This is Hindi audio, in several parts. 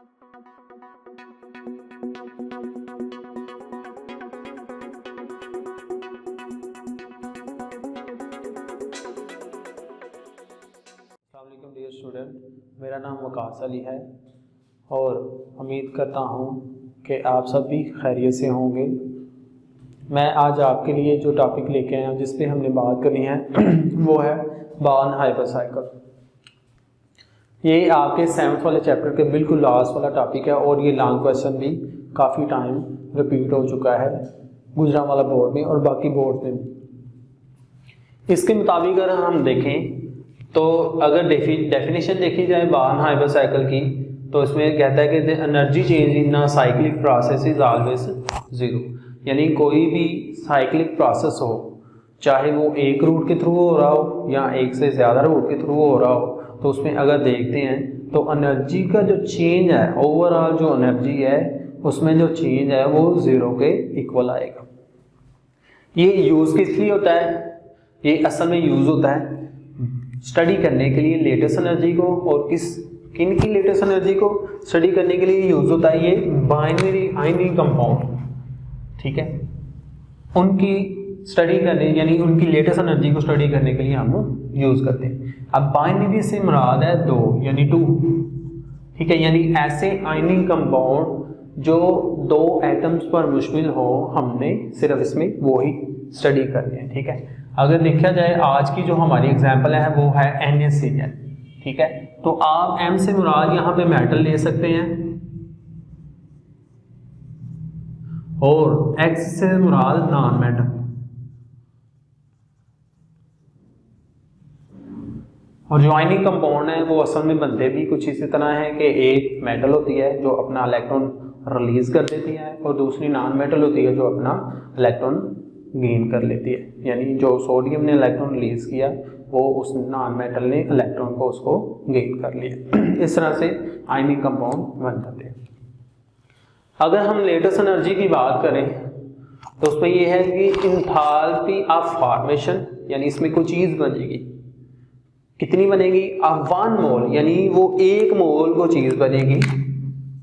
अस्सलामुअलैकुम डियर स्टूडेंट, मेरा नाम वकास अली है और उम्मीद करता हूँ कि आप सब भी खैरियत से होंगे। मैं आज आपके लिए जो टॉपिक लेके आया हूँ जिस पे हमने बात करनी है वो है बॉर्न हाइपरसाइकिल। ये आपके 7th वाले चैप्टर के बिल्कुल लास्ट वाला टॉपिक है और ये लॉन्ग क्वेश्चन भी काफ़ी टाइम रिपीट हो चुका है गुजरांवाला बोर्ड में और बाकी बोर्ड में भी। इसके मुताबिक अगर हम देखें तो अगर डेफिनेशन देखी जाए बॉर्न हाइपरसाइकिल की तो इसमें कहता है कि the energy change in a cyclic process is always zero. यानी कोई भी साइक्लिक प्रोसेस हो, चाहे वो एक रूट के थ्रू हो रहा हो या एक से ज़्यादा रूट के थ्रू हो रहा हो, तो उसमें अगर देखते हैं तो एनर्जी का जो चेंज है, ओवरऑल जो एनर्जी है उसमें जो चेंज है वो ज़ीरो के इक्वल आएगा। ये यूज़ किस लिए होता है? ये असल में यूज़ होता है स्टडी करने के लिए लेटेस्ट एनर्जी को, और किन की लेटेस्ट एनर्जी को स्टडी करने के लिए यूज़ होता है ये बाइनरी आयनिक कंपाउंड। ठीक है, उनकी स्टडी करने यानी उनकी लेटेस्ट एनर्जी को स्टडी करने के लिए हम यूज़ करते हैं। अब बाइनरी से मुराद है दो यानी टू। ठीक है, यानी ऐसे आयनिक कंपाउंड जो दो एटम्स पर मुश्तमिल हो, हमने सिर्फ इसमें वो ही स्टडी करनी है। ठीक है, अगर देखा जाए आज की जो हमारी एग्जांपल है वो है NaCl। ठीक है, तो आप M से मुराद यहाँ पे मेटल ले सकते हैं और X से मुराद नॉन मेटल। और जो आयनिक कंपाउंड है वो असल में बनते भी कुछ इसी तरह है कि एक मेटल होती है जो अपना इलेक्ट्रॉन रिलीज कर देती है और दूसरी नॉन मेटल होती है जो अपना इलेक्ट्रॉन गेन कर लेती है। यानी जो सोडियम ने इलेक्ट्रॉन रिलीज किया वो उस नॉन मेटल ने इलेक्ट्रॉन को उसको गेन कर लिया। इस तरह से आयनिक कंपाउंड बन जाते हैं। अगर हम लेटेस्ट एनर्जी की बात करें तो उसमें ये है कि इंथैल्पी ऑफ फॉर्मेशन, यानी इसमें कोई चीज़ बनेगी, कितनी बनेगी? ऑफ 1 मोल, यानी वो 1 मोल को चीज़ बनेगी।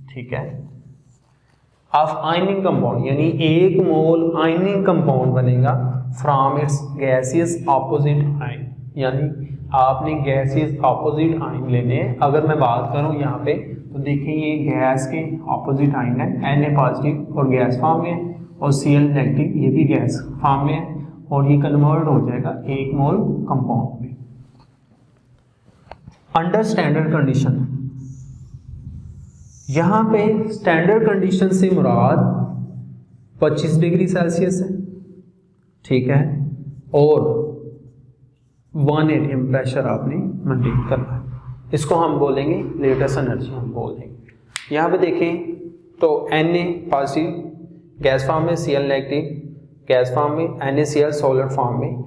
ठीक है, ऑफ आयनिक कंपाउंड, यानी 1 मोल आयनिक कंपाउंड बनेगा from its gaseous opposite ion. यानी आपने गैसियस ऑपोजिट आयन लेने हैं। अगर मैं बात करूं यहाँ पे तो देखिए ये गैस के ऑपोजिट आयन है, Na पॉजिटिव और गैस फॉर्म में है और Cl नेगेटिव ये भी गैस फॉर्म में है और ये कन्वर्ट हो जाएगा 1 मोल कंपाउंड में अंडर स्टैंडर्ड कंडीशन। यहाँ पे स्टैंडर्ड कंडीशन से मुराद 25 डिग्री सेल्सियस है। ठीक है, और 1 एटीएम प्रेशर आपने मेंटेन करना है। इसको हम बोलेंगे लेटेस्ट एनर्जी हम बोल देंगे। यहाँ पे देखें तो Na पॉजिटिव गैस फॉर्म में, Cl नेगेटिव गैस फॉर्म में, NaCl सॉलिड फॉर्म में,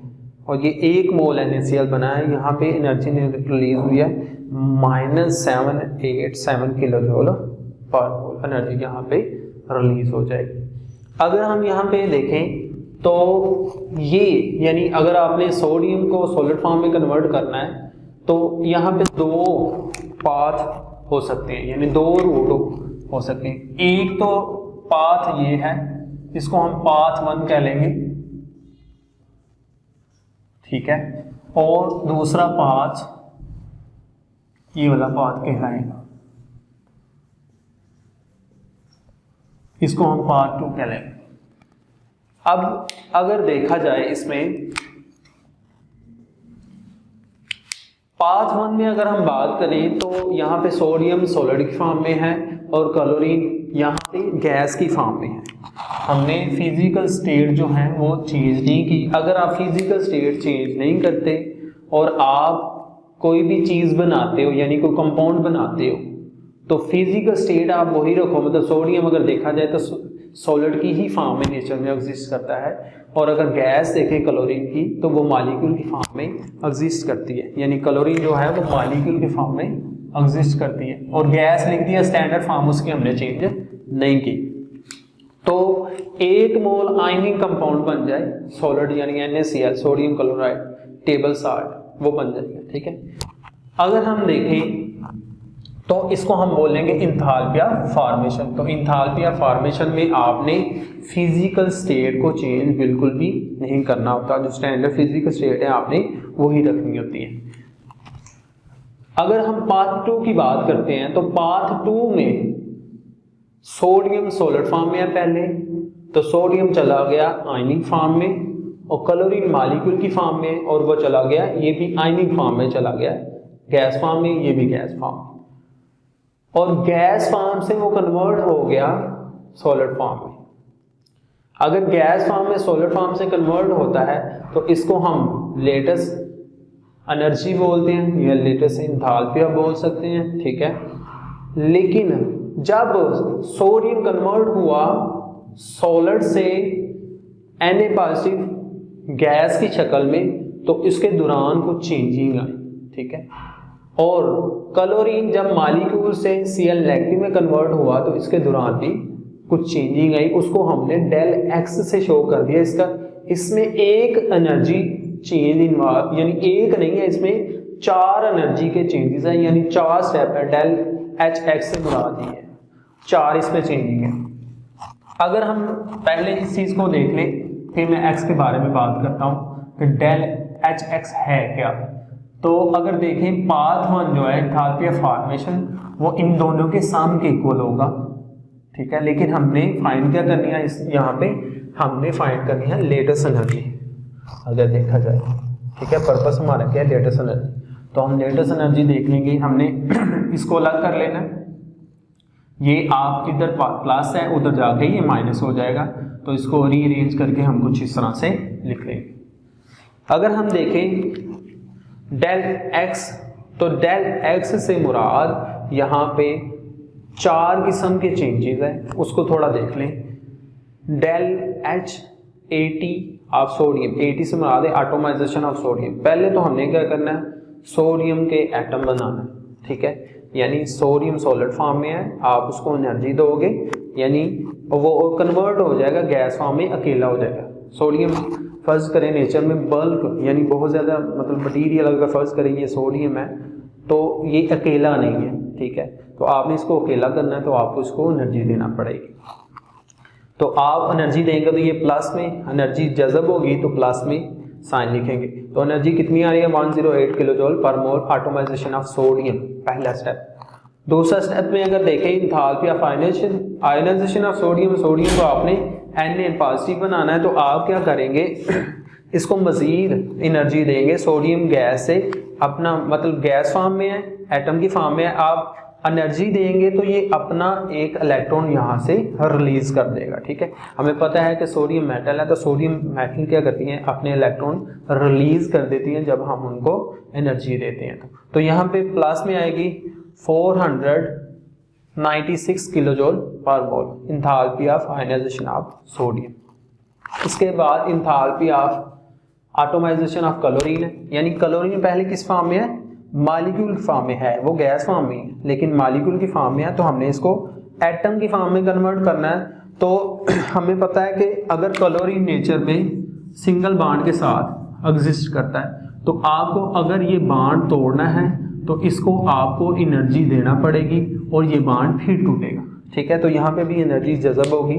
और ये 1 मोल NaCl बना है। यहाँ पे एनर्जी रिलीज हुई है -787 किलो जूल पर मोल एनर्जी यहाँ पे रिलीज हो जाएगी। अगर हम यहाँ पे देखें तो ये यानी अगर आपने सोडियम को सॉलिड फॉर्म में कन्वर्ट करना है तो यहाँ पे 2 पाथ हो सकते हैं, यानी 2 रूट हो सकते हैं। एक तो पाथ ये है, इसको हम पाथ 1 कह लेंगे। ठीक है, और दूसरा पाथ ये वाला पाथ कहलाएगा, इसको हम पाथ 2 कह लेंगे। अब अगर देखा जाए इसमें पाथ 1 में अगर हम बात करें तो यहाँ पे सोडियम सॉलिड की फॉर्म में है और क्लोरीन यहाँ पे गैस की फॉर्म में है। हमने फिजिकल स्टेट जो है वो चेंज नहीं की। अगर आप फिजिकल स्टेट चेंज नहीं करते और आप कोई भी चीज़ बनाते हो यानी कोई कंपाउंड बनाते हो तो फिजिकल स्टेट आप वही रखो। मतलब सोडियम अगर देखा जाए तो सॉलिड की ही फॉर्म में नेचर में एग्जिस्ट करता है, और अगर गैस देखें क्लोरीन की तो वो मॉलिक्यूल की फॉर्म में एग्जिस्ट करती है। यानी क्लोरीन जो है वो मॉलिक्यूल की फॉर्म में एग्जिस्ट करती है और गैस लिख दिया स्टैंडर्ड फॉर्म उसकी हमने चेंज नहीं की। तो 1 मोल आयनिक कंपाउंड बन जाए सॉलिड यानी NaCl sodium chloride table salt वो बन जाएगा। ठीक है, अगर हम देखें तो इसको हम बोलेंगे इंथाल्पी ऑफ फॉर्मेशन। तो इंथाल्पी ऑफ फॉर्मेशन में आपने फिजिकल स्टेट को चेंज बिल्कुल भी नहीं करना होता, जो स्टैंडर्ड फिजिकल स्टेट है आपने वही रखनी होती है। अगर हम पाथ 2 की बात करते हैं तो पाथ 2 में सोडियम सॉलिड फॉर्म में है पहले, तो सोडियम चला गया आयनिक फॉर्म में, और क्लोरीन मॉलिक्यूल की फॉर्म में, और वो चला गया, ये भी आयनिक फॉर्म में चला गया, गैस फॉर्म में, ये भी गैस फॉर्म में, और गैस फॉर्म से वो कन्वर्ट हो गया सॉलिड फॉर्म में। अगर गैस फॉर्म में सॉलिड फॉर्म से कन्वर्ट होता है तो इसको हम लेटेस्ट एनर्जी बोलते हैं या लेटेस्ट इंथाल्पी बोल सकते हैं, ठीक है। लेकिन जब सोडियम कन्वर्ट हुआ सॉलिड से Na पॉजिटिव गैस की शक्ल में, तो इसके दौरान कुछ चेंजिंग आई, ठीक है। और क्लोरीन जब मॉलिक्यूल से Cl नेगेटिव में कन्वर्ट हुआ तो इसके दौरान भी कुछ चेंजिंग आई, उसको हमने डेल एक्स से शो कर दिया। इसमें एक एनर्जी चेंज इन्वॉल्व, यानी एक नहीं है, इसमें 4 एनर्जी के चेंजेस हैं, यानी 4 स्टेप है। डेल एच एक्स से मुराद ही है 4 इसमें चेंजिंग है। अगर हम पहले इस चीज को देख लें फिर मैं एक्स के बारे में बात करता हूँ कि डेल एच एक्स है क्या। तो अगर देखें पाथ 1 जो है इंथाल्पी ऑफ फॉर्मेशन, वो इन दोनों के सम के इक्वल होगा, ठीक है। लेकिन हमने फाइंड क्या करनी है, इस यहाँ पे हमने फाइंड करनी है लेटेस्ट एनर्जी, अगर देखा जाए, ठीक है। पर्पस हमारा क्या है, लेटेस्ट एनर्जी। तो हम लेटेस्ट एनर्जी देख लेंगे, हमने इसको अलग कर लेना, ये आप इधर प्लस है, उधर जाके ये माइनस हो जाएगा, तो इसको रीअरेंज करके हम कुछ इस तरह से लिख लेंगे। अगर हम देखें डेल एक्स, तो डेल एक्स से मुराद यहाँ पे 4 किस्म के चेंजेस हैं, उसको थोड़ा देख लें। डेल एच 80 ऑफ सोडियम, 80 से मुराद है एटोमाइजेशन ऑफ सोडियम। पहले तो हमने क्या करना है, सोडियम के एटम बनाना है, ठीक है। यानी सोडियम सॉलिड फॉर्म में है, आप उसको एनर्जी दोगे, यानी वो कन्वर्ट हो जाएगा गैस फॉर्म में, अकेला हो जाएगा। सोडियम फर्ज करें नेचर में बल्क, यानी बहुत ज़्यादा मतलब मटीरियल, अगर फर्ज करें ये सोडियम है तो ये अकेला नहीं है, ठीक है। तो आपने इसको अकेला करना है तो आपको इसको एनर्जी देना पड़ेगी। तो आप एनर्जी देंगे तो ये प्लस में एनर्जी जज़ब होगी, तो प्लस में साइन लिखेंगे। तो एनर्जी कितनी आ रही है, 108 kilo joule per mole atomisation of sodium, पहला स्टेप। दूसरा स्टेप में अगर देखें enthalpy of ionisation of sodium, sodium को आपने Na पॉजिटिव बनाना है, तो आप क्या करेंगे, इसको मजीद एनर्जी देंगे। सोडियम गैस से अपना मतलब गैस फॉर्म में है, एटम की फॉर्म में है, आप एनर्जी देंगे तो ये अपना एक इलेक्ट्रॉन यहाँ से रिलीज कर देगा, ठीक है। हमें पता है कि सोडियम मेटल है, तो सोडियम मेटल क्या करती हैं, अपने इलेक्ट्रॉन रिलीज कर देती हैं जब हम उनको एनर्जी देते हैं। तो यहाँ पे प्लस में आएगी 496 kilo joule per mole enthalpy of ionisation of sodium. इसके बाद enthalpy of atomisation of chlorine है, यानी क्लोरीन पहले किस फॉर्म में है, मॉलिक्यूल फॉर्म में है, वो गैस फॉर्म में है लेकिन मॉलिक्यूल की फॉर्म में है, तो हमने इसको एटम की फॉर्म में कन्वर्ट करना है। तो हमें पता है कि अगर क्लोरीन नेचर में सिंगल बॉन्ड के साथ एग्जिस्ट करता है, तो आपको अगर ये बॉन्ड तोड़ना है तो इसको आपको एनर्जी देना पड़ेगी और ये बॉन्ड फिर टूटेगा, ठीक है। तो यहाँ पे भी एनर्जी जज़ब होगी,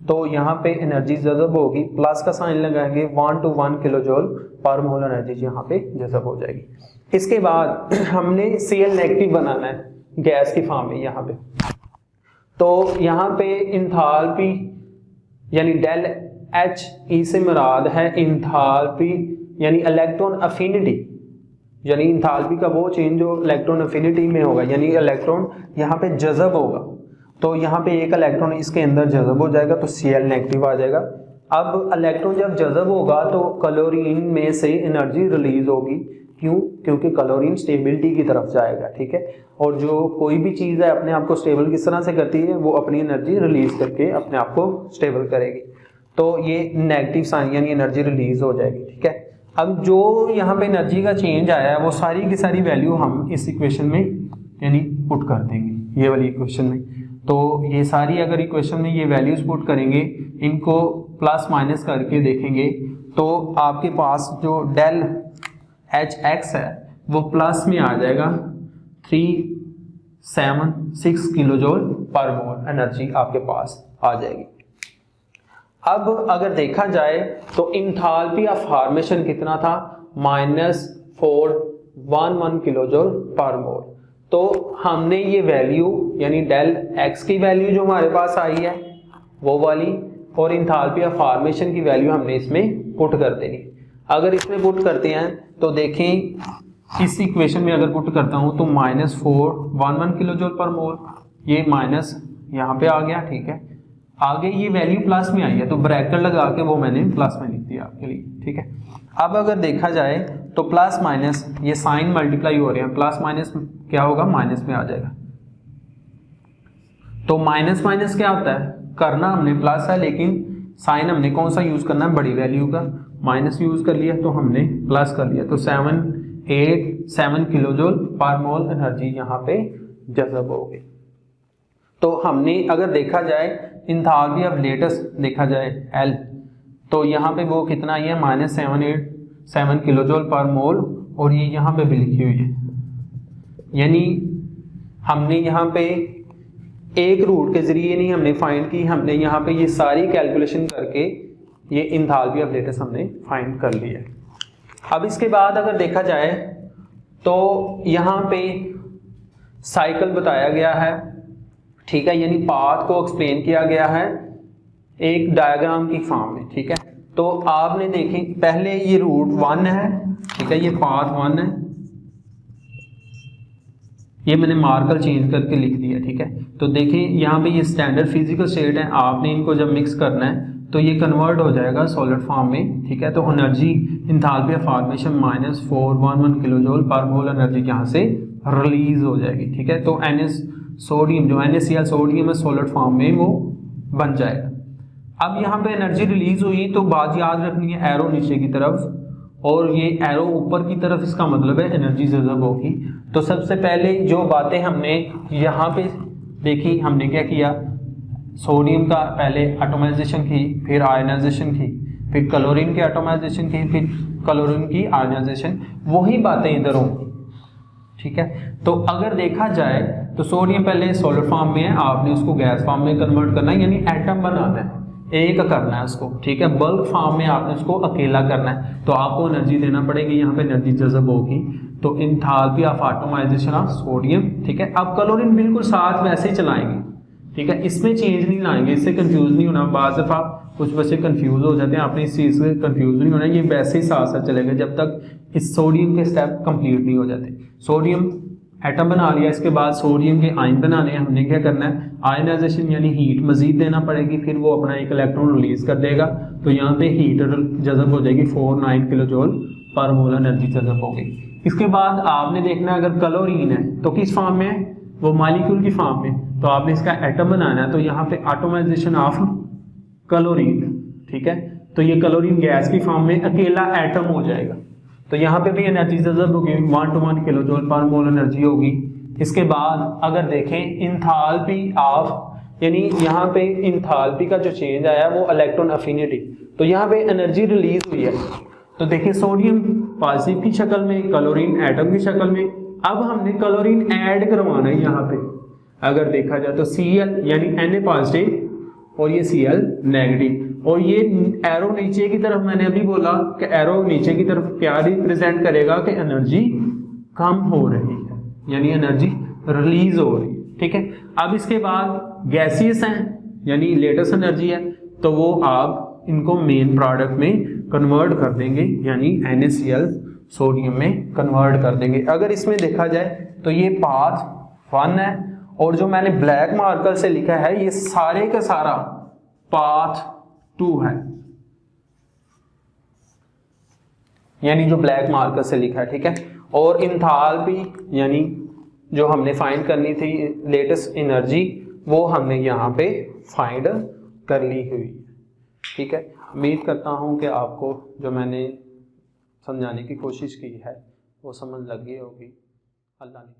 तो यहाँ पे एनर्जी जज़ब होगी, प्लस का साइन लगाएंगे, 1 to 1 kilo joule per mole energy यहाँ पे जज़ब हो जाएगी। इसके बाद हमने Cl नेगेटिव बनाना है गैस की फॉर्म में यहाँ पे, तो यहाँ पे इंथाल्पी यानी डेल एच ई से मुराद है इंथाल्पी यानी इलेक्ट्रॉन अफिनिटी, यानी इंथाल्पी का वो चेंज जो इलेक्ट्रॉन अफिनिटी में होगा, यानी इलेक्ट्रॉन यहाँ पे जज़ब होगा, तो यहाँ पे एक इलेक्ट्रॉन इसके अंदर जज़ब हो जाएगा तो Cl नेगेटिव आ जाएगा। अब इलेक्ट्रॉन जब जज़ब होगा तो क्लोरीन में से एनर्जी रिलीज होगी, क्यों, क्योंकि क्लोरीन स्टेबिलिटी की तरफ जाएगा, ठीक है। और जो कोई भी चीज़ है अपने आप को स्टेबल किस तरह से करती है, वो अपनी एनर्जी रिलीज करके अपने आप को स्टेबल करेगी, तो ये नेगेटिव साइन यानी एनर्जी रिलीज हो जाएगी, ठीक है। अब जो यहाँ पे एनर्जी का चेंज आया है वो सारी की सारी वैल्यू हम इस इक्वेशन में यानी पुट कर देंगे, ये वाली इक्वेशन में। तो ये सारी अगर इक्वेशन में ये वैल्यूज पुट करेंगे, इनको प्लस माइनस करके देखेंगे, तो आपके पास जो डेल एच एक्स है वो प्लस में आ जाएगा 6 किलो जूल पर मोल एनर्जी आपके पास आ जाएगी। अब अगर देखा जाए तो इंथाल्पी ऑफ फॉर्मेशन कितना था, -411 किलो जूल पर मोल। तो हमने ये वैल्यू यानी डेल एक्स की वैल्यू जो हमारे पास आई है वो वाली, और इंथाल्पी ऑफ फॉर्मेशन की वैल्यू हमने इसमें पुट कर देनी। अगर इसमें पुट करते हैं तो देखें इस इक्वेशन में अगर पुट करता हूं तो -411 किलो जूल पर मोल, ये माइनस यहाँ पे आ गया, ठीक है। आगे ये वैल्यू प्लस में आई है तो ब्रैकेट लगा के वो मैंने प्लस में लिख दिया आपके लिए, ठीक है। अब अगर देखा जाए तो प्लस माइनस ये साइन मल्टीप्लाई हो रहे हैं, प्लस माइनस क्या होगा, माइनस में आ जाएगा। तो माइनस माइनस क्या होता है, करना हमने प्लस है लेकिन साइन हमने कौन सा यूज करना है, बड़ी वैल्यू का, माइनस यूज कर लिया तो हमने प्लस कर लिया। तो 787 किलो जूल पर मोल एनर्जी यहाँ पे जज़ब हो गई। तो हमने अगर देखा जाए इंथाल्पी ऑफ लेटेस्ट देखा जाए L, तो यहाँ पे वो कितना आई है, -787 किलो जूल पर मोल, और ये यहाँ पे भी लिखी हुई है। यानी हमने यहाँ पे एक रूट के जरिए नहीं हमने फाइंड की, हमने यहाँ पे ये सारी कैलकुलेशन करके ये इंथाल्पी ऑफ लेटेस्ट हमने फाइंड कर लिया। अब इसके बाद अगर देखा जाए तो यहाँ पे साइकिल बताया गया है, ठीक है, यानी पाथ को एक्सप्लेन किया गया है एक डायग्राम की फॉर्म में, ठीक है। तो आपने देखें पहले ये रूट 1 है, ठीक है, ये पाथ 1 है, ये मैंने मार्कर चेंज करके लिख दिया, ठीक है। तो देखिए यहाँ पे ये स्टैंडर्ड फिजिकल स्टेट है, आपने इनको जब मिक्स करना है तो ये कन्वर्ट हो जाएगा सॉलिड फॉर्म में, ठीक है। तो energy enthalpy of formation -411 kilo joule per mole energy यहाँ से रिलीज हो जाएगी, ठीक है। तो NS सोडियम जो NaCl सोडियम है सॉलिड फॉर्म में वो बन जाएगा। अब यहाँ पे एनर्जी रिलीज हुई तो बात याद रखनी है, एरो नीचे की तरफ और ये एरो ऊपर की तरफ, इसका मतलब है एनर्जी जज़ब होगी। तो सबसे पहले जो बातें हमने यहाँ पे देखी, हमने क्या किया, सोडियम का पहले एटोमाइजेशन की, फिर आयनाइजेशन की, फिर क्लोरीन की एटोमाइजेशन की, फिर क्लोरीन की आयनाइजेशन, वही बातें इधर होंगी, ठीक है। तो अगर देखा जाए तो सोडियम पहले सॉलिड फॉर्म में है, आपने उसको गैस फॉर्म में कन्वर्ट करना है, यानी एटम बनाना है, एक करना है उसको, ठीक है। बल्क फॉर्म में आपने उसको अकेला करना है, तो आपको एनर्जी देना पड़ेगी, यहाँ पे एनर्जी जज़ब होगी। तो enthalpy of atomisation of sodium, ठीक है। अब क्लोरीन बिल्कुल साथ वैसे ही चलाएंगे, ठीक है, इसमें चेंज नहीं लाएंगे, इससे कंफ्यूज नहीं होना। बाज़ दफ़ा कुछ बच्चे कंफ्यूज हो जाते हैं, आपने इस चीज़ से कंफ्यूज नहीं होना, ये वैसे ही साथ साथ चलेगा जब तक इस सोडियम के स्टेप कंप्लीट नहीं हो जाते। सोडियम एटम बना लिया, इसके बाद सोडियम के आयन बनाने हैं, हमने क्या करना है, आयनाइजेशन यानी हीट मजीद देना पड़ेगी, फिर वो अपना एक इलेक्ट्रॉन रिलीज कर देगा, तो यहाँ पे हीट जज़ब हो जाएगी, 49 किलो जूल पर मोल एनर्जी जज़ब हो गई। इसके बाद आपने देखना है अगर क्लोरीन है तो किस फॉर्म में है, वो मॉलिक्यूल की फॉर्म में, तो आपने इसका एटम बनाना है, तो यहाँ पे एटोमाइजेशन ऑफ क्लोरीन, ठीक है। तो ये क्लोरीन गैस की फॉर्म में अकेला एटम हो जाएगा, तो यहाँ पे भी एनर्जी जज़ब होगी, 1 किलो जूल पर मोल एनर्जी होगी। इसके बाद अगर देखें इंथाल्पी ऑफ, यानी यहाँ पे इंथाल्पी का जो चेंज आया वो इलेक्ट्रॉन अफिनिटी, तो यहाँ पे एनर्जी रिलीज हुई है, तो देखिए सोडियम पॉजिटिव की शक्ल में, क्लोरीन एटम की शक्ल में। अब हमने क्लोरीन ऐड करवाना है यहाँ पे, अगर देखा जाए तो Cl यानी Na पॉजिटिव और ये Cl नेगेटिव, और ये एरो नीचे की तरफ, मैंने अभी बोला कि एरो नीचे की तरफ क्या रिप्रेजेंट करेगा कि एनर्जी कम हो रही है, यानी एनर्जी रिलीज हो रही है, ठीक है। अब इसके बाद गैसियस हैं यानी लेटेस्ट एनर्जी है, तो वो आप इनको मेन प्रोडक्ट में कन्वर्ट कर देंगे, यानी NaCl सोडियम में कन्वर्ट कर देंगे। अगर इसमें देखा जाए तो ये पाथ 1 है, और जो मैंने ब्लैक मार्कर से लिखा है ये सारे का सारा पाथ 2 है, यानी जो ब्लैक मार्कर से लिखा है, ठीक है। और इंथाल्पी यानी जो हमने फाइंड करनी थी लेटेस्ट एनर्जी, वो हमने यहाँ पे फाइंड कर ली हुई, ठीक है। उम्मीद करता हूँ कि आपको जो मैंने समझाने की कोशिश की है वो समझ लग गई होगी। अल्लाह ने